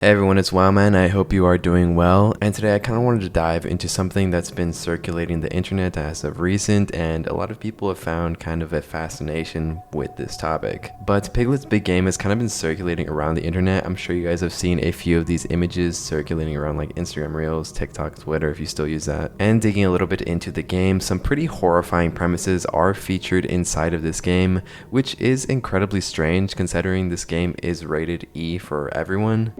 Hey everyone, it's Wowman. I hope you are doing well. And today I kind of wanted to dive into something that's been circulating the internet as of recent, and a lot of people have found kind of a fascination with this topic. But Piglet's big game has kind of been circulating around the internet. I'm sure you guys have seen a few of these images circulating around like Instagram Reels, TikTok, Twitter, if you still use that. And digging a little bit into the game, some pretty horrifying premises are featured inside of this game, which is incredibly strange considering this game is rated E for everyone.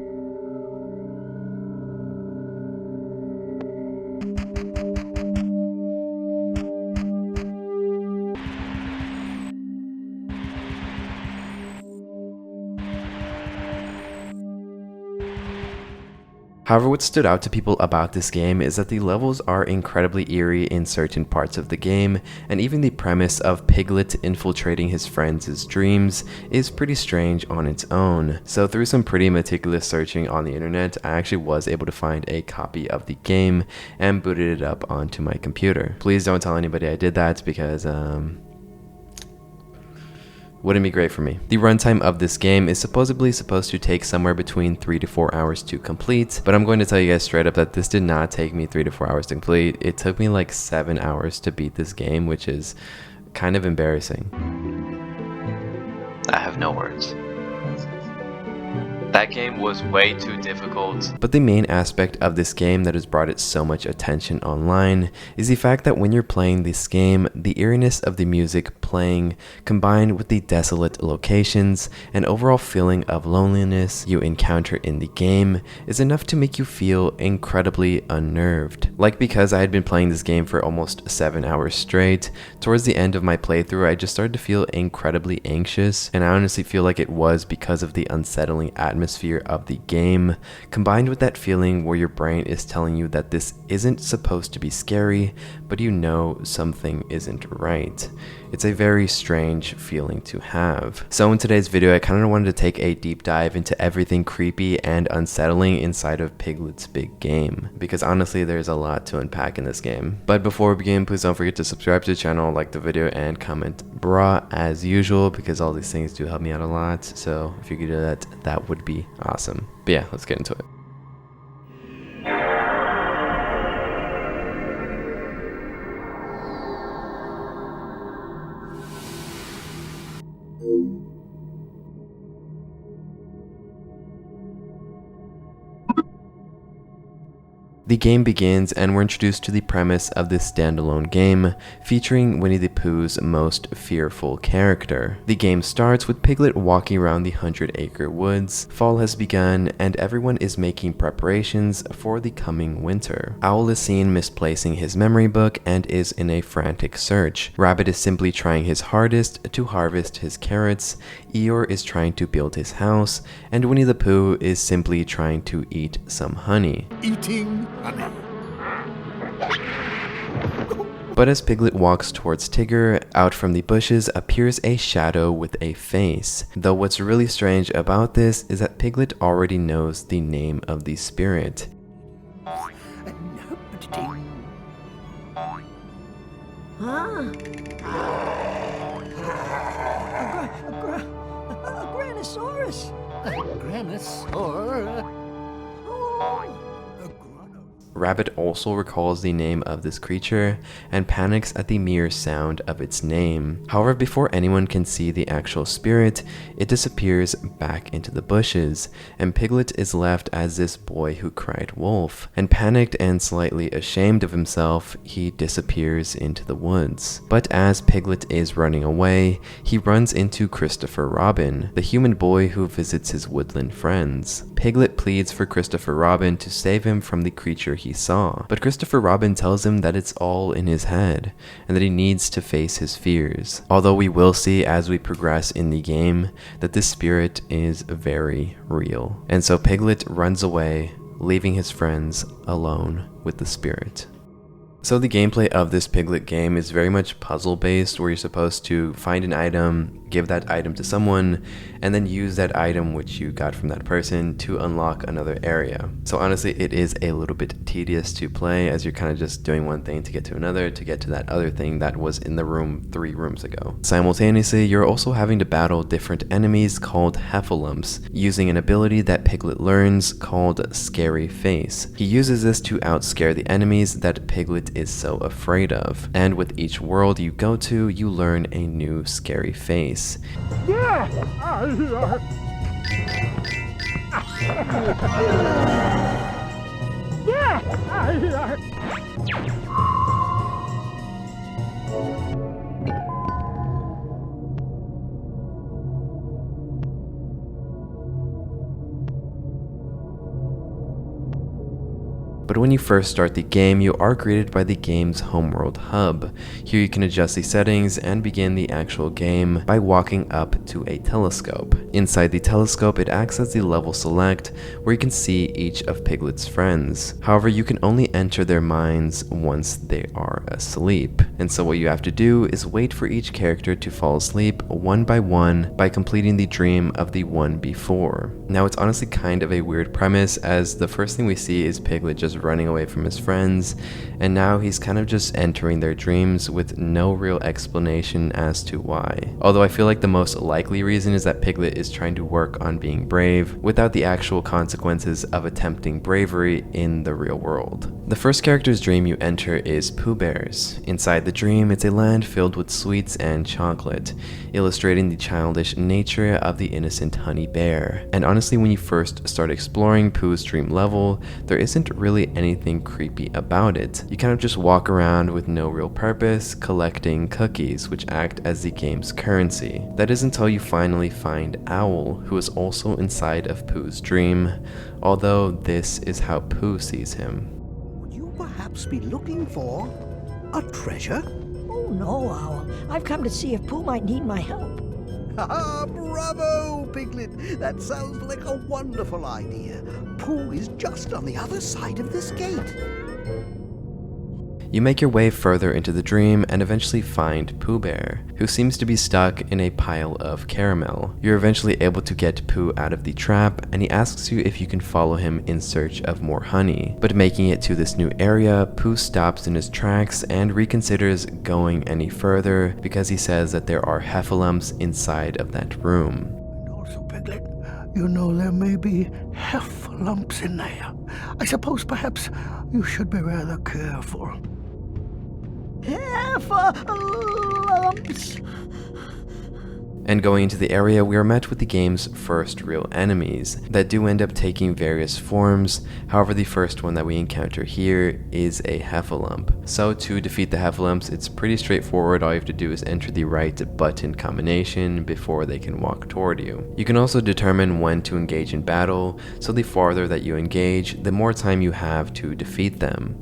However, what stood out to people about this game is that the levels are incredibly eerie in certain parts of the game, and even the premise of Piglet infiltrating his friends' dreams is pretty strange on its own. So through some pretty meticulous searching on the internet, I actually was able to find a copy of the game and booted it up onto my computer. Please don't tell anybody I did that because, wouldn't be great for me. The runtime of this game is supposedly supposed to take somewhere between 3 to 4 hours to complete, but I'm going to tell you guys straight up that this did not take me 3 to 4 hours to complete. It took me like 7 hours to beat this game, which is kind of embarrassing. I have no words. That game was way too difficult. But the main aspect of this game that has brought it so much attention online is the fact that when you're playing this game, the eeriness of the music playing combined with the desolate locations and overall feeling of loneliness you encounter in the game is enough to make you feel incredibly unnerved. Like, because I had been playing this game for almost 7 hours straight, towards the end of my playthrough I just started to feel incredibly anxious, and I honestly feel like it was because of the unsettling atmosphere of the game, combined with that feeling where your brain is telling you that this isn't supposed to be scary, but you know something isn't right. It's a very strange feeling to have. So in today's video, I kind of wanted to take a deep dive into everything creepy and unsettling inside of Piglet's big game, because honestly there's a lot to unpack in this game. But before we begin, please don't forget to subscribe to the channel, like the video, and comment brah as usual, because all these things do help me out a lot. So if you could do that, that would be awesome. But yeah, let's get into it. The game begins and we're introduced to the premise of this standalone game, featuring Winnie the Pooh's most fearful character. The game starts with Piglet walking around the 100-acre woods. Fall has begun and everyone is making preparations for the coming winter. Owl is seen misplacing his memory book and is in a frantic search. Rabbit is simply trying his hardest to harvest his carrots. Eeyore is trying to build his house, and Winnie the Pooh is simply trying to eat some honey. Eating honey. But as Piglet walks towards Tigger, out from the bushes appears a shadow with a face. Though what's really strange about this is that Piglet already knows the name of the spirit. A Granosaur. Rabbit also recalls the name of this creature and panics at the mere sound of its name. However, before anyone can see the actual spirit, it disappears back into the bushes, and Piglet is left as this boy who cried wolf. And panicked and slightly ashamed of himself, he disappears into the woods. But as Piglet is running away, he runs into Christopher Robin, the human boy who visits his woodland friends. Piglet pleads for Christopher Robin to save him from the creature he saw, but Christopher Robin tells him that it's all in his head and that he needs to face his fears. Although we will see as we progress in the game that this spirit is very real. And so Piglet runs away, leaving his friends alone with the spirit. So the gameplay of this Piglet game is very much puzzle based, where you're supposed to find an item, give that item to someone, and then use that item which you got from that person to unlock another area. So honestly, it is a little bit tedious to play, as you're kind of just doing one thing to get to another, to get to that other thing that was in the room 3 rooms ago. Simultaneously, you're also having to battle different enemies called heffalumps, using an ability that Piglet learns called Scary Face. He uses this to outscare the enemies that Piglet is so afraid of, and with each world you go to, you learn a new scary face. But when you first start the game, you are greeted by the game's homeworld hub. Here you can adjust the settings and begin the actual game by walking up to a telescope. Inside the telescope, it acts as the level select, where you can see each of Piglet's friends. However, you can only enter their minds once they are asleep. And so what you have to do is wait for each character to fall asleep one by completing the dream of the one before. Now, it's honestly kind of a weird premise, as the first thing we see is Piglet just running away from his friends, and now he's kind of just entering their dreams with no real explanation as to why. Although I feel like the most likely reason is that Piglet is trying to work on being brave without the actual consequences of attempting bravery in the real world. The first character's dream you enter is Pooh Bear's. Inside the dream, it's a land filled with sweets and chocolate, illustrating the childish nature of the innocent honey bear. And honestly, when you first start exploring Pooh's dream level, there isn't really anything creepy about it. You kind of just walk around with no real purpose, collecting cookies, which act as the game's currency. That is until you finally find Owl, who is also inside of Pooh's dream, although this is how Pooh sees him. Would you perhaps be looking for a treasure? Oh no, Owl. I've come to see if Pooh might need my help. Ah, bravo, Piglet! That sounds like a wonderful idea. Pooh is just on the other side of this gate. You make your way further into the dream and eventually find Pooh Bear, who seems to be stuck in a pile of caramel. You're eventually able to get Pooh out of the trap, and he asks you if you can follow him in search of more honey. But making it to this new area, Pooh stops in his tracks and reconsiders going any further because he says that there are heffalumps inside of that room. And also, Piglet, you know there may be heffalumps in there. I suppose perhaps you should be rather careful. Heffalumps. And going into the area, we are met with the game's first real enemies that do end up taking various forms. However, the first one that we encounter here is a heffalump. So to defeat the heffalumps, it's pretty straightforward. All you have to do is enter the right button combination before they can walk toward you. You can also determine when to engage in battle, so the farther that you engage, the more time you have to defeat them.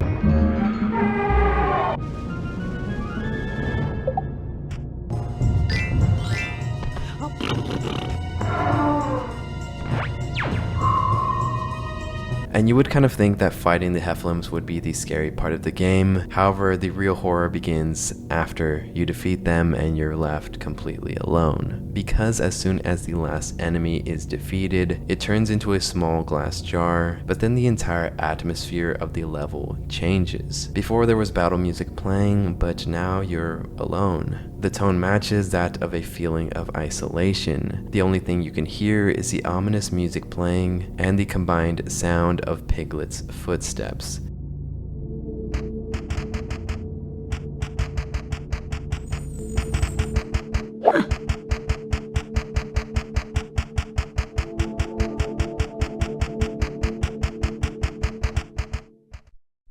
And you would kind of think that fighting the heffalumps would be the scary part of the game. However, the real horror begins after you defeat them and you're left completely alone. Because as soon as the last enemy is defeated, it turns into a small glass jar, but then the entire atmosphere of the level changes. Before there was battle music playing, but now you're alone. The tone matches that of a feeling of isolation. The only thing you can hear is the ominous music playing and the combined sound of Piglet's footsteps.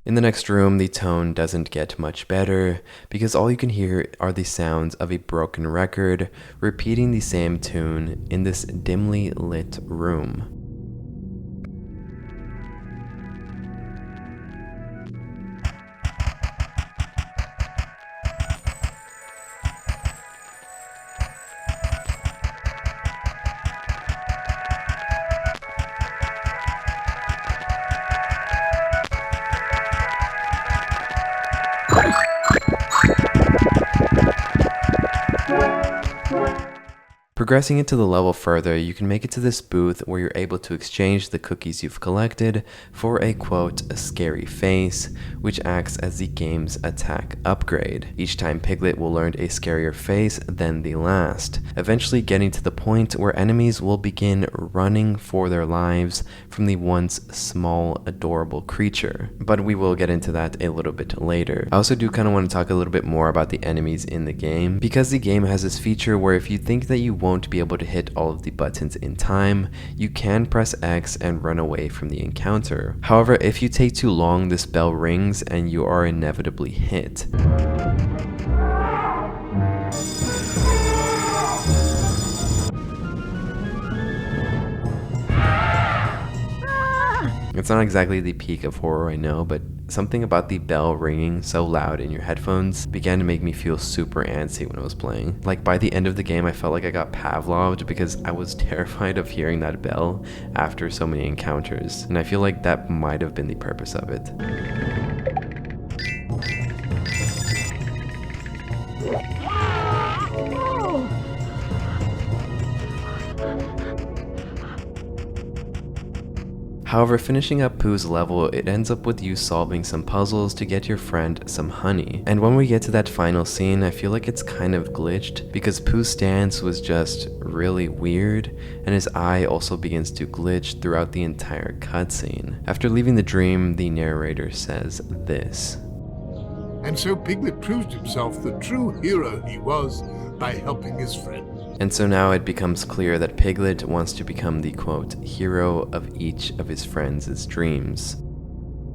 In the next room, the tone doesn't get much better because all you can hear are the sounds of a broken record repeating the same tune in this dimly lit room. Progressing into the level further, you can make it to this booth where you're able to exchange the cookies you've collected for a quote, a scary face, which acts as the game's attack upgrade. Each time Piglet will learn a scarier face than the last, eventually getting to the point where enemies will begin running for their lives from the once small, adorable creature. But we will get into that a little bit later. I also do kind of want to talk a little bit more about the enemies in the game, because the game has this feature where if you think that you won't be able to hit all of the buttons in time, you can press X and run away from the encounter. However, if you take too long, this bell rings and you are inevitably hit. It's not exactly the peak of horror, I know, but something about the bell ringing so loud in your headphones began to make me feel super antsy when I was playing. Like, by the end of the game, I felt like I got Pavloved because I was terrified of hearing that bell after so many encounters, and I feel like that might have been the purpose of it. However, finishing up Pooh's level, it ends up with you solving some puzzles to get your friend some honey. And when we get to that final scene, I feel like it's kind of glitched because Pooh's stance was just really weird, and his eye also begins to glitch throughout the entire cutscene. After leaving the dream, the narrator says this. And so Piglet proved himself the true hero he was by helping his friend. And so now it becomes clear that Piglet wants to become the quote, hero of each of his friends' dreams.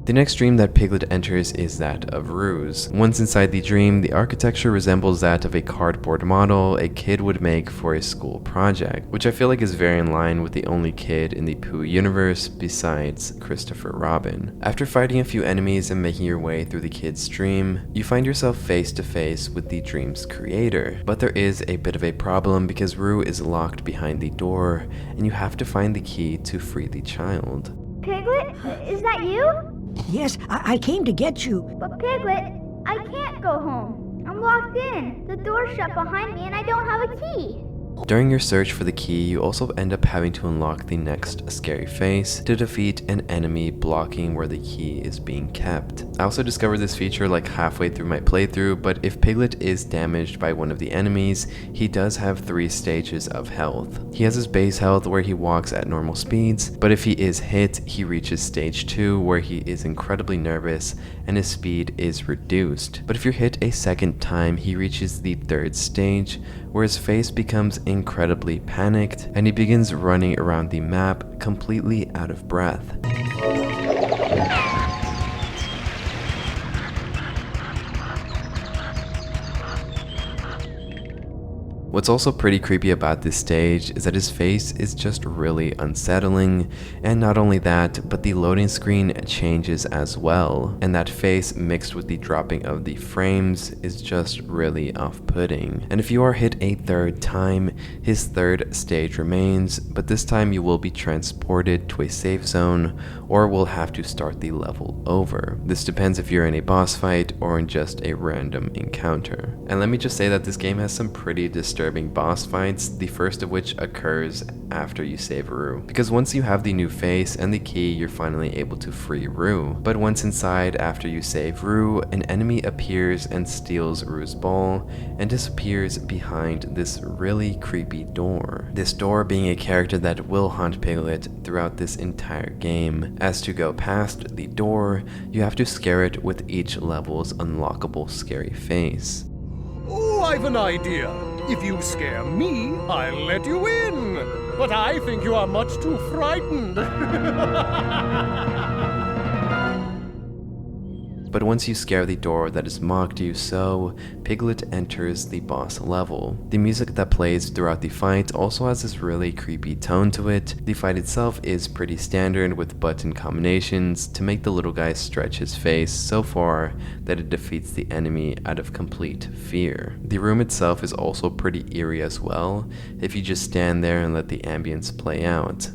The next dream that Piglet enters is that of Rue's. Once inside the dream, the architecture resembles that of a cardboard model a kid would make for a school project, which I feel like is very in line with the only kid in the Pooh universe besides Christopher Robin. After fighting a few enemies and making your way through the kid's dream, you find yourself face to face with the dream's creator. But there is a bit of a problem because Rue is locked behind the door, and you have to find the key to free the child. Piglet, is that you? Yes, I came to get you. But Piglet, I can't go home. I'm locked in. The door's shut behind me and I don't have a key. During your search for the key, you also end up having to unlock the next scary face to defeat an enemy blocking where the key is being kept. I also discovered this feature like halfway through my playthrough, but if Piglet is damaged by one of the enemies, he does have 3 stages of health. He has his base health where he walks at normal speeds, but if he is hit, he reaches stage 2 where he is incredibly nervous and his speed is reduced. But if you're hit a second time, he reaches the 3rd stage where his face becomes incredibly panicked and he begins running around the map completely out of breath. What's also pretty creepy about this stage is that his face is just really unsettling, and not only that, but the loading screen changes as well, and that face mixed with the dropping of the frames is just really off-putting. And if you are hit a 3rd time, his 3rd stage remains, but this time you will be transported to a safe zone or will have to start the level over. This depends if you're in a boss fight or in just a random encounter. And let me just say that this game has some pretty disturbing boss fights, the first of which occurs after you save Rue. Because once you have the new face and the key, you're finally able to free Rue. But once inside, after you save Rue, an enemy appears and steals Rue's ball and disappears behind this really creepy door. This door being a character that will haunt Piglet throughout this entire game. As to go past the door, you have to scare it with each level's unlockable scary face. Oh, I've an idea. If you scare me, I'll let you in. But I think you are much too frightened. But once you scare the door that has mocked you so, Piglet enters the boss level. The music that plays throughout the fight also has this really creepy tone to it. The fight itself is pretty standard with button combinations to make the little guy stretch his face so far that it defeats the enemy out of complete fear. The room itself is also pretty eerie as well, if you just stand there and let the ambience play out.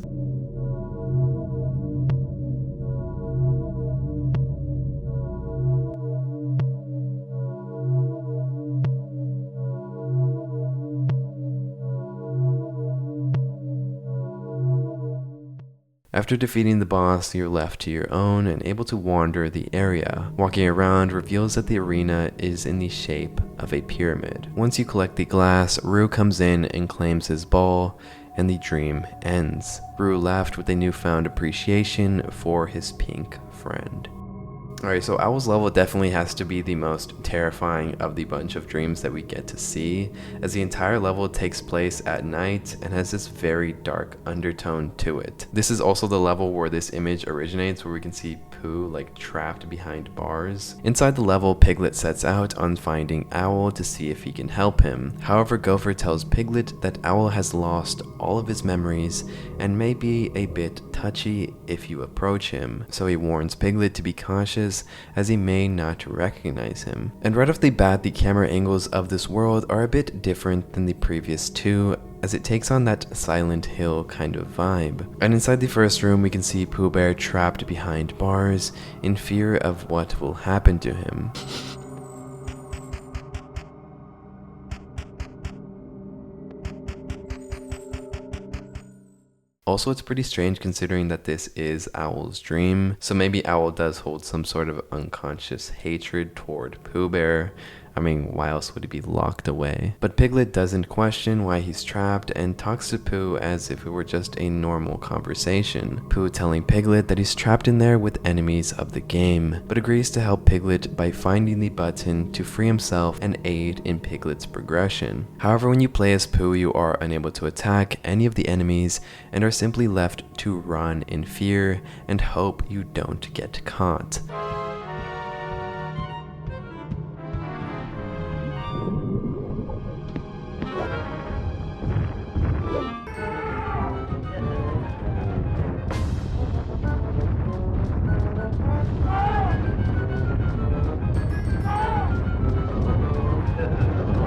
After defeating the boss, you're left to your own and able to wander the area. Walking around reveals that the arena is in the shape of a pyramid. Once you collect the glass, Rue comes in and claims his ball, and the dream ends. Rue left with a newfound appreciation for his pink friend. Alright, so Owl's level definitely has to be the most terrifying of the bunch of dreams that we get to see, as the entire level takes place at night and has this very dark undertone to it. This is also the level where this image originates, where we can see Pooh like trapped behind bars. Inside the level, Piglet sets out on finding Owl to see if he can help him. However, Gopher tells Piglet that Owl has lost all of his memories and may be a bit touchy if you approach him, so he warns Piglet to be cautious as he may not recognize him. And right off the bat, the camera angles of this world are a bit different than the previous two, as it takes on that Silent Hill kind of vibe. And inside the first room, we can see Pooh Bear trapped behind bars in fear of what will happen to him. Also, it's pretty strange considering that this is Owl's dream, so maybe Owl does hold some sort of unconscious hatred toward Pooh Bear. I mean, why else would he be locked away? But Piglet doesn't question why he's trapped and talks to Pooh as if it were just a normal conversation. Pooh telling Piglet that he's trapped in there with enemies of the game, but agrees to help Piglet by finding the button to free himself and aid in Piglet's progression. However, when you play as Pooh, you are unable to attack any of the enemies and are simply left to run in fear and hope you don't get caught.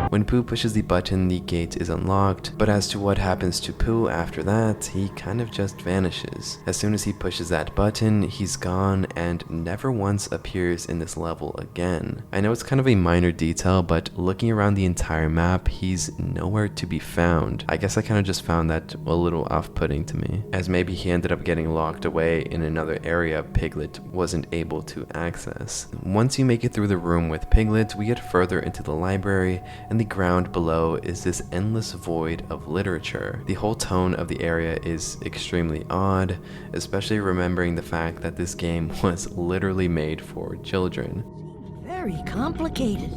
When Pooh pushes the button, the gate is unlocked, but as to what happens to Pooh after that, he kind of just vanishes. As soon as he pushes that button, he's gone and never once appears in this level again. I know it's kind of a minor detail, but looking around the entire map, he's nowhere to be found. I guess I kind of just found that a little off-putting to me, as maybe he ended up getting locked away in another area Piglet wasn't able to access. Once you make it through the room with Piglet, we get further into the library, and the ground below is this endless void of literature. The whole tone of the area is extremely odd, especially remembering the fact that this game was literally made for children. Very complicated.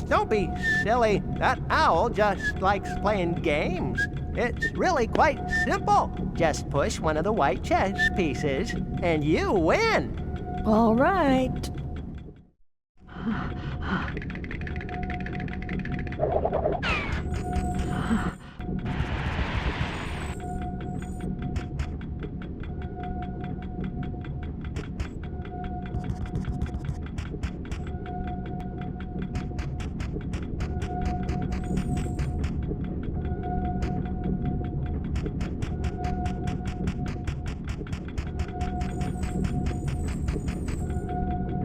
Don't be silly. That owl just likes playing games. It's really quite simple. Just push one of the white chess pieces, and you win. All right.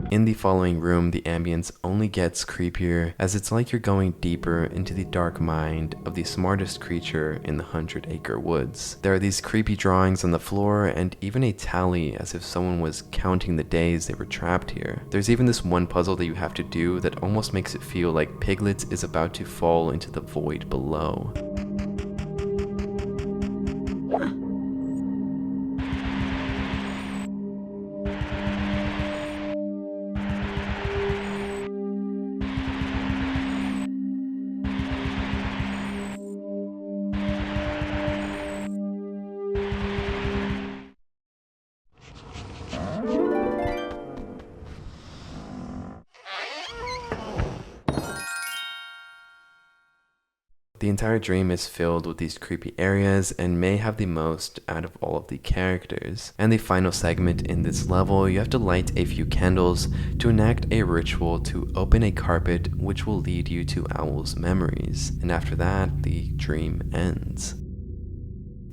In the following room, the ambience only gets creepier, as it's like you're going deeper into the dark mind of the smartest creature in the 100-acre woods. There are these creepy drawings on the floor and even a tally as if someone was counting the days they were trapped here. There's even this one puzzle that you have to do that almost makes it feel like Piglet is about to fall into the void below. The entire dream is filled with these creepy areas and may have the most out of all of the characters. And the final segment in this level, you have to light a few candles to enact a ritual to open a carpet which will lead you to Owl's memories. And after that, the dream ends.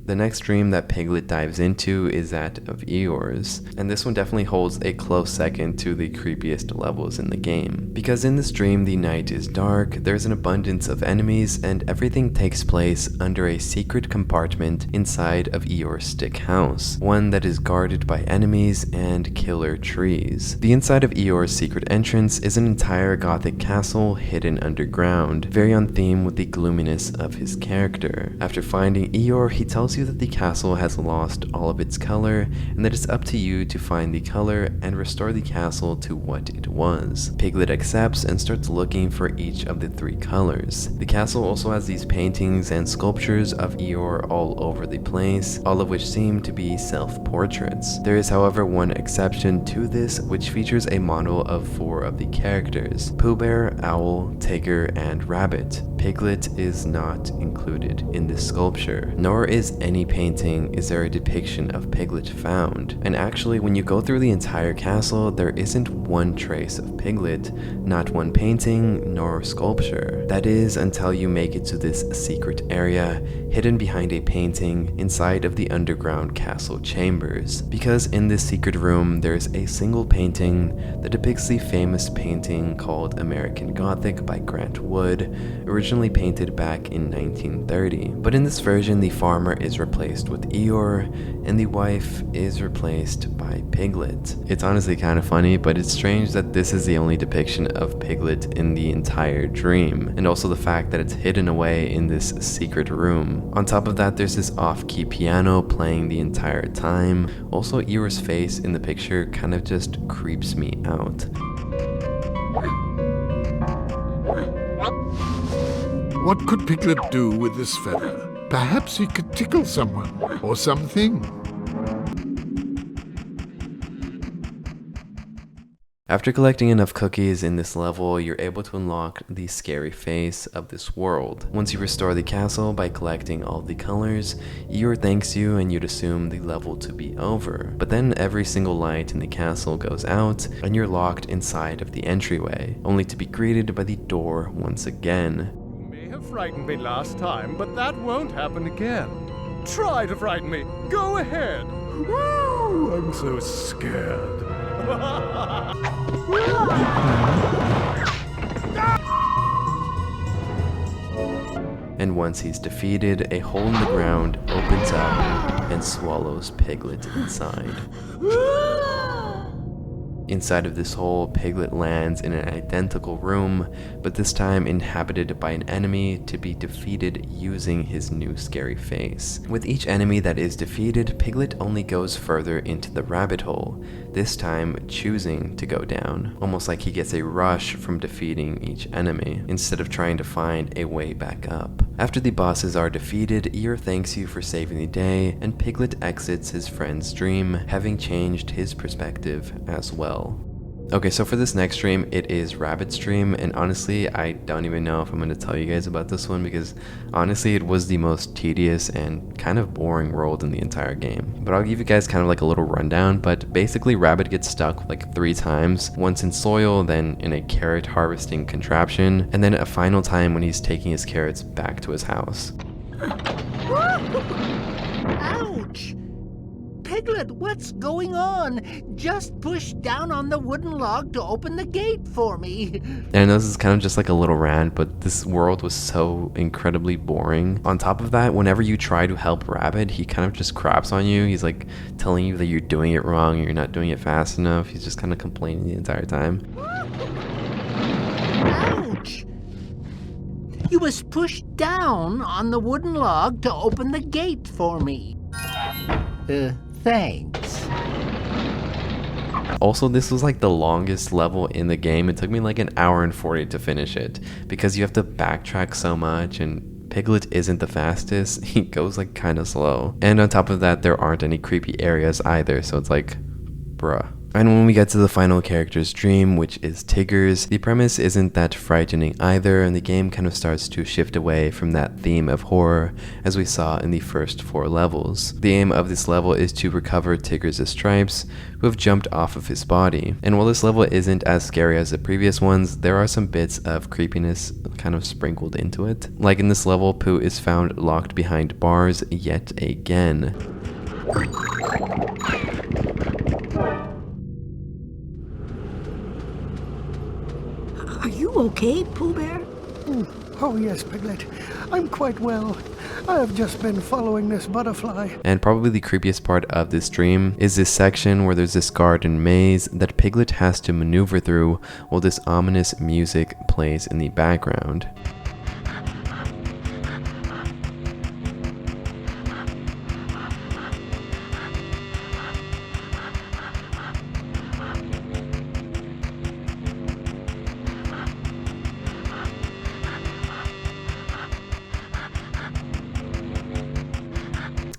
The next dream that Piglet dives into is that of Eeyore's, and this one definitely holds a close second to the creepiest levels in the game. Because in this dream the night is dark, there's an abundance of enemies, and everything takes place under a secret compartment inside of Eeyore's stick house, one that is guarded by enemies and killer trees. The inside of Eeyore's secret entrance is an entire gothic castle hidden underground, very on theme with the gloominess of his character. After finding Eeyore, he tells you that the castle has lost all of its color, and that it's up to you to find the color and restore the castle to what it was. Piglet accepts and starts looking for each of the 3 colors. The castle also has these paintings and sculptures of Eeyore all over the place, all of which seem to be self-portraits. There is, however, one exception to this, which features a model of 4 of the characters: Pooh Bear, Owl, Tigger, and Rabbit. Piglet is not included in this sculpture, nor is any painting is there a depiction of Piglet found. And actually, when you go through the entire castle, there isn't one trace of Piglet, not one painting nor sculpture. That is until you make it to this secret area hidden behind a painting inside of the underground castle chambers. Because in this secret room there's a single painting that depicts the famous painting called American Gothic by Grant Wood, originally painted back in 1930. But in this version the farmer is replaced with Eeyore and the wife is replaced by Piglet. It's honestly kind of funny, but it's strange that this is the only depiction of Piglet in the entire dream, and also the fact that it's hidden away in this secret room. On top of that, there's this off-key piano playing the entire time. Also, Eeyore's face in the picture kind of just creeps me out. What could Piglet do with this feather? Perhaps he could tickle someone or something. After collecting enough cookies in this level, you're able to unlock the scary face of this world. Once you restore the castle by collecting all the colors, Eeyore thanks you and you'd assume the level to be over. But then every single light in the castle goes out and you're locked inside of the entryway, only to be greeted by the door once again. You may have frightened me last time, but that won't happen again. Try to frighten me. Go ahead. Woo! I'm so scared. And once he's defeated, a hole in the ground opens up and swallows Piglet inside. Inside of this hole, Piglet lands in an identical room, but this time inhabited by an enemy to be defeated using his new scary face. With each enemy that is defeated, Piglet only goes further into the rabbit hole, this time choosing to go down, almost like he gets a rush from defeating each enemy, instead of trying to find a way back up. After the bosses are defeated, Eeyore thanks you for saving the day, and Piglet exits his friend's dream, having changed his perspective as well. Okay, so for this next stream, it is Rabbit's dream, and honestly, I don't even know if I'm going to tell you guys about this one, because honestly, it was the most tedious and kind of boring world in the entire game. But I'll give you guys kind of like a little rundown, but basically Rabbit gets stuck like 3 times, once in soil, then in a carrot harvesting contraption, and then a final time when he's taking his carrots back to his house. Ouch! Piglet, what's going on? Just push down on the wooden log to open the gate for me. And I know this is kind of just like a little rant, but this world was so incredibly boring. On top of that, whenever you try to help Rabbit, he kind of just craps on you. He's like telling you that you're doing it wrong, or you're not doing it fast enough. He's just kind of complaining the entire time. Ouch! You was pushed down on the wooden log to open the gate for me. Thanks. Also, this was like the longest level in the game. It took me like 1 hour and 40 to finish it, because you have to backtrack so much, and Piglet isn't the fastest. He goes like kind of slow. And on top of that, there aren't any creepy areas either, so it's like, bruh. And when we get to the final character's dream, which is Tigger's, the premise isn't that frightening either, and the game kind of starts to shift away from that theme of horror as we saw in the first 4 levels. The aim of this level is to recover Tigger's stripes, who have jumped off of his body. And while this level isn't as scary as the previous ones, there are some bits of creepiness kind of sprinkled into it. Like in this level, Pooh is found locked behind bars yet again. Are you okay, Pooh Bear? Oh, yes, Piglet. I'm quite well. I have just been following this butterfly. And probably the creepiest part of this dream is this section where there's this garden maze that Piglet has to maneuver through while this ominous music plays in the background.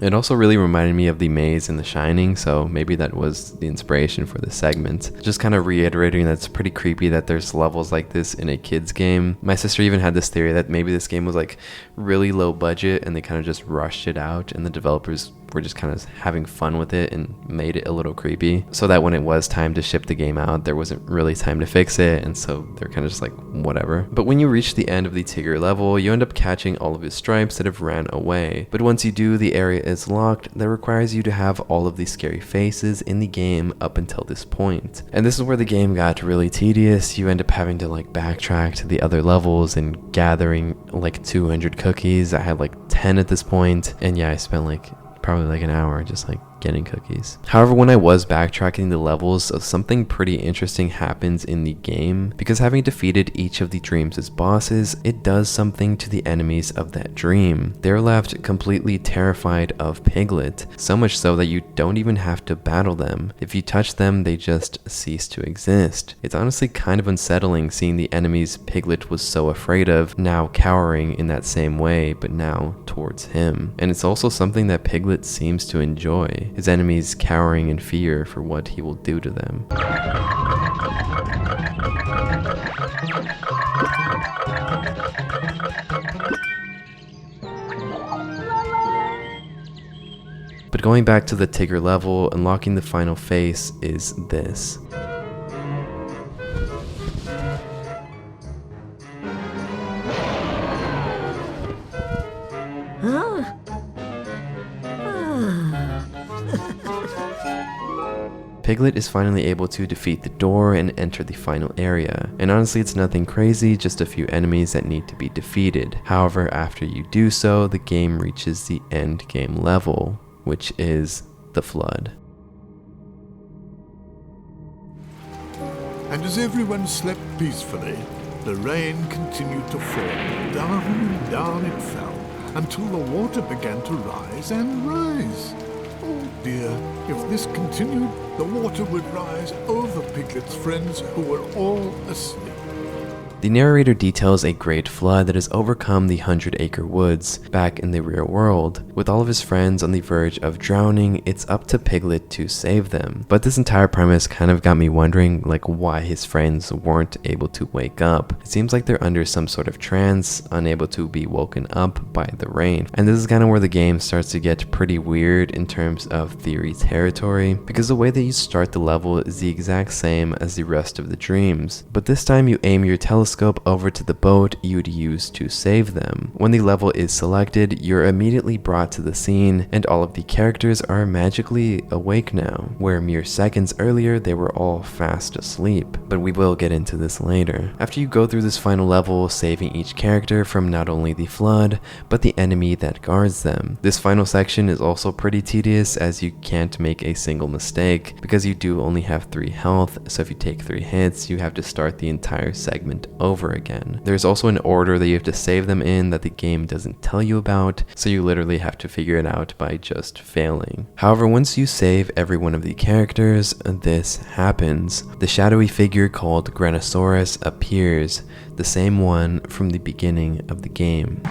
It also really reminded me of the maze in The Shining, so maybe that was the inspiration for this segment. Just kind of reiterating that it's pretty creepy that there's levels like this in a kid's game. My sister even had this theory that maybe this game was like really low budget and they kind of just rushed it out and the developers were just kind of having fun with it and made it a little creepy, so that when it was time to ship the game out, there wasn't really time to fix it, and so they're kind of just like, whatever. But when you reach the end of the Tigger level, you end up catching all of his stripes that have ran away. But once you do, the area is locked that requires you to have all of these scary faces in the game up until this point. And this is where the game got really tedious. You end up having to like backtrack to the other levels and gathering like 200 cookies. I had like 10 at this point, and yeah, I spent like probably like an hour just like getting cookies. However, when I was backtracking the levels, something pretty interesting happens in the game, because having defeated each of the dreams as bosses, it does something to the enemies of that dream. They're left completely terrified of Piglet, so much so that you don't even have to battle them. If you touch them, they just cease to exist. It's honestly kind of unsettling seeing the enemies Piglet was so afraid of now cowering in that same way, but now towards him. And it's also something that Piglet seems to enjoy, his enemies cowering in fear for what he will do to them. But going back to the Tigger level, unlocking the final face is this. Huh? Piglet is finally able to defeat the door and enter the final area. And honestly, it's nothing crazy, just a few enemies that need to be defeated. However, after you do so, the game reaches the end game level, which is the Flood. And as everyone slept peacefully, the rain continued to fall. Down and down it fell, until the water began to rise and rise. Oh dear, if this continued, the water would rise over Piglet's friends who were all asleep. The narrator details a great flood that has overcome the 100-acre woods back in the real world. With all of his friends on the verge of drowning, it's up to Piglet to save them. But this entire premise kind of got me wondering like why his friends weren't able to wake up. It seems like they're under some sort of trance, unable to be woken up by the rain. And this is kind of where the game starts to get pretty weird in terms of theory territory, because the way that you start the level is the exact same as the rest of the dreams. But this time you aim your telescope over to the boat you'd use to save them. When the level is selected, you're immediately brought to the scene, and all of the characters are magically awake now, where mere seconds earlier they were all fast asleep. But we will get into this later. After you go through this final level, saving each character from not only the flood, but the enemy that guards them. This final section is also pretty tedious, as you can't make a single mistake, because you do only have 3 health, so if you take 3 hits, you have to start the entire segment over again. There's also an order that you have to save them in that the game doesn't tell you about, so you literally have to figure it out by just failing. However, once you save every one of the characters, this happens. The shadowy figure called Granosaurus appears, the same one from the beginning of the game.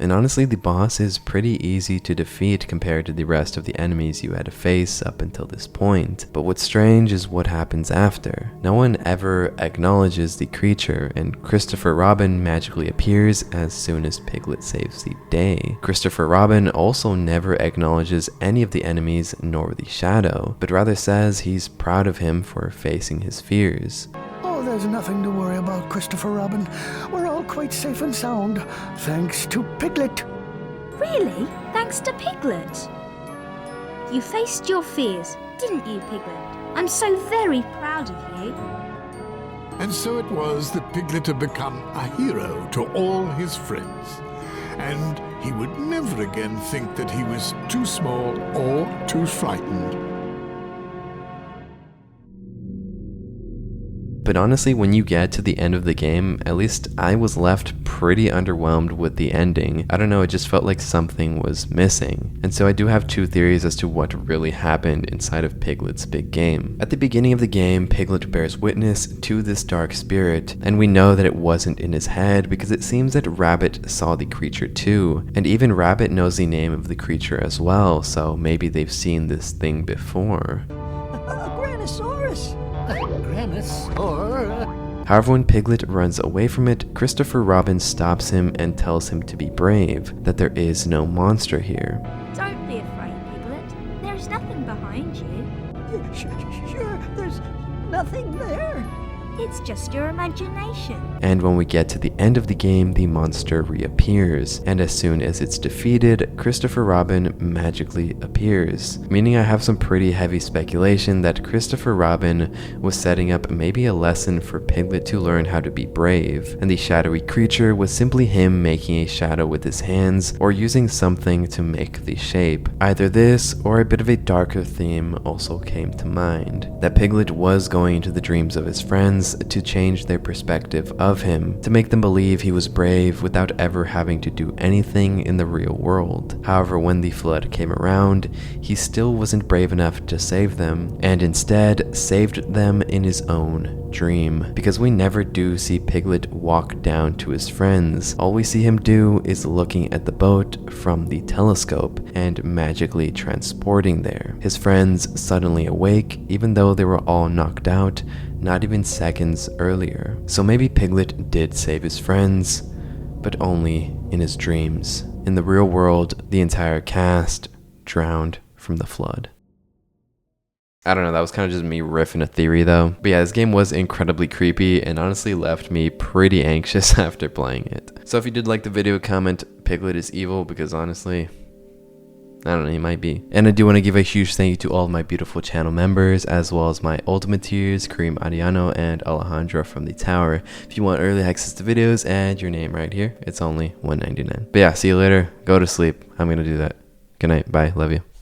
And honestly, the boss is pretty easy to defeat compared to the rest of the enemies you had to face up until this point. But what's strange is what happens after. No one ever acknowledges the creature, and Christopher Robin magically appears as soon as Piglet saves the day. Christopher Robin also never acknowledges any of the enemies nor the shadow, but rather says he's proud of him for facing his fears. Oh, there's nothing to worry about, Christopher Robin. We're all quite safe and sound, thanks to Piglet. Really? Thanks to Piglet? You faced your fears, didn't you, Piglet? I'm so very proud of you. And so it was that Piglet had become a hero to all his friends. And he would never again think that he was too small or too frightened. But honestly, when you get to the end of the game, at least I was left pretty underwhelmed with the ending. I don't know, it just felt like something was missing. And so I do have two theories as to what really happened inside of Piglet's big game. At the beginning of the game, Piglet bears witness to this dark spirit, and we know that it wasn't in his head because it seems that Rabbit saw the creature too. And even Rabbit knows the name of the creature as well, so maybe they've seen this thing before. Granosaurus! However, when Piglet runs away from it, Christopher Robin stops him and tells him to be brave, that there is no monster here. Don't be afraid, Piglet. There's nothing behind you. Sure, there's nothing there. It's just your imagination. And when we get to the end of the game, the monster reappears, and as soon as it's defeated, Christopher Robin magically appears. Meaning I have some pretty heavy speculation that Christopher Robin was setting up maybe a lesson for Piglet to learn how to be brave, and the shadowy creature was simply him making a shadow with his hands or using something to make the shape. Either this or a bit of a darker theme also came to mind, that Piglet was going into the dreams of his friends to change their perspective of him, to make them believe he was brave without ever having to do anything in the real world. However, when the flood came around, he still wasn't brave enough to save them, and instead saved them in his own dream. Because we never do see Piglet walk down to his friends. All we see him do is looking at the boat from the telescope and magically transporting there. His friends suddenly awake, even though they were all knocked out not even seconds earlier. So maybe Piglet did save his friends, but only in his dreams. In the real world, the entire cast drowned from the flood. I don't know, that was kind of just me riffing a theory though. But yeah, this game was incredibly creepy and honestly left me pretty anxious after playing it. So if you did like the video, comment Piglet is evil, because honestly, I don't know, he might be. And I do want to give a huge thank you to all of my beautiful channel members, as well as my ultimate tiers, Kareem Ariano and Alejandro from the Tower. If you want early access to videos, add your name right here. It's only $1.99. But yeah, see you later. Go to sleep. I'm gonna do that. Good night. Bye. Love you.